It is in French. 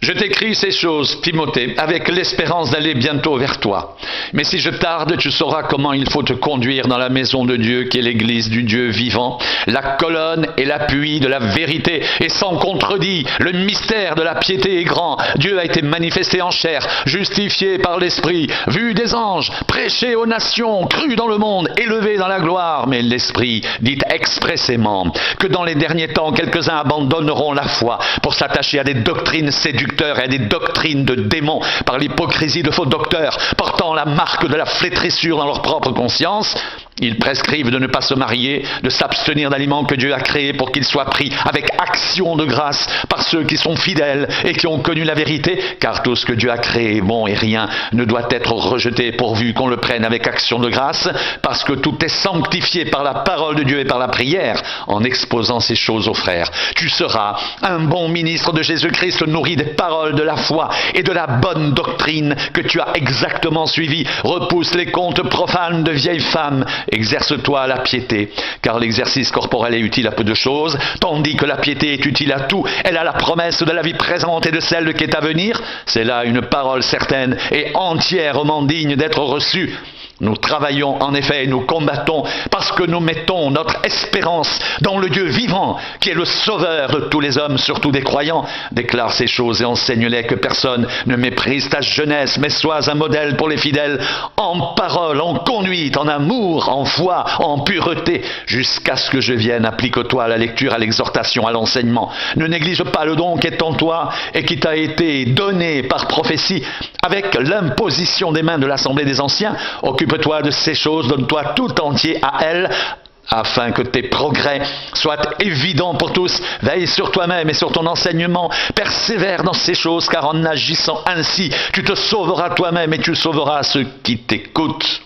Je t'écris ces choses, Timothée, avec l'espérance d'aller bientôt vers toi. Mais si je tarde, tu sauras comment il faut te conduire dans la maison de Dieu, qui est l'église du Dieu vivant, la colonne et l'appui de la vérité, et sans contredit. Le mystère de la piété est grand. Dieu a été manifesté en chair, justifié par l'Esprit, vu des anges, prêché aux nations, cru dans le monde, élevé dans la gloire. Mais l'Esprit dit expressément que dans les derniers temps, quelques-uns abandonneront la foi pour s'attacher à des doctrines séductrices et à des doctrines de démons, par l'hypocrisie de faux docteurs, portant la marque de la flétrissure dans leur propre conscience. Ils prescrivent de ne pas se marier, de s'abstenir d'aliments que Dieu a créés pour qu'ils soient pris avec action de grâce par ceux qui sont fidèles et qui ont connu la vérité, car tout ce que Dieu a créé est bon et rien ne doit être rejeté pourvu qu'on le prenne avec action de grâce, parce que tout est sanctifié par la parole de Dieu et par la prière, en exposant ces choses aux frères. Tu seras un bon ministre de Jésus-Christ, nourri des paroles de la foi et de la bonne doctrine que tu as exactement suivie. Repousse les contes profanes de vieilles femmes. Exerce-toi à la piété, car l'exercice corporel est utile à peu de choses, tandis que la piété est utile à tout. Elle a la promesse de la vie présente et de celle qui est à venir. C'est là une parole certaine et entièrement digne d'être reçue. Nous travaillons en effet et nous combattons parce que nous mettons notre espérance dans le Dieu vivant, qui est le sauveur de tous les hommes, surtout des croyants. Déclare ces choses et enseigne-les, que personne ne méprise ta jeunesse, mais sois un modèle pour les fidèles, en parole, en conduite, en amour, en foi, en pureté, jusqu'à ce que je vienne. Applique-toi à la lecture, à l'exhortation, à l'enseignement. Ne néglige pas le don qui est en toi et qui t'a été donné par prophétie, avec l'imposition des mains de l'Assemblée des anciens. Occupe-toi de ces choses, donne-toi tout entier à elles, afin que tes progrès soient évidents pour tous. Veille sur toi-même et sur ton enseignement, persévère dans ces choses, car en agissant ainsi, tu te sauveras toi-même et tu sauveras ceux qui t'écoutent.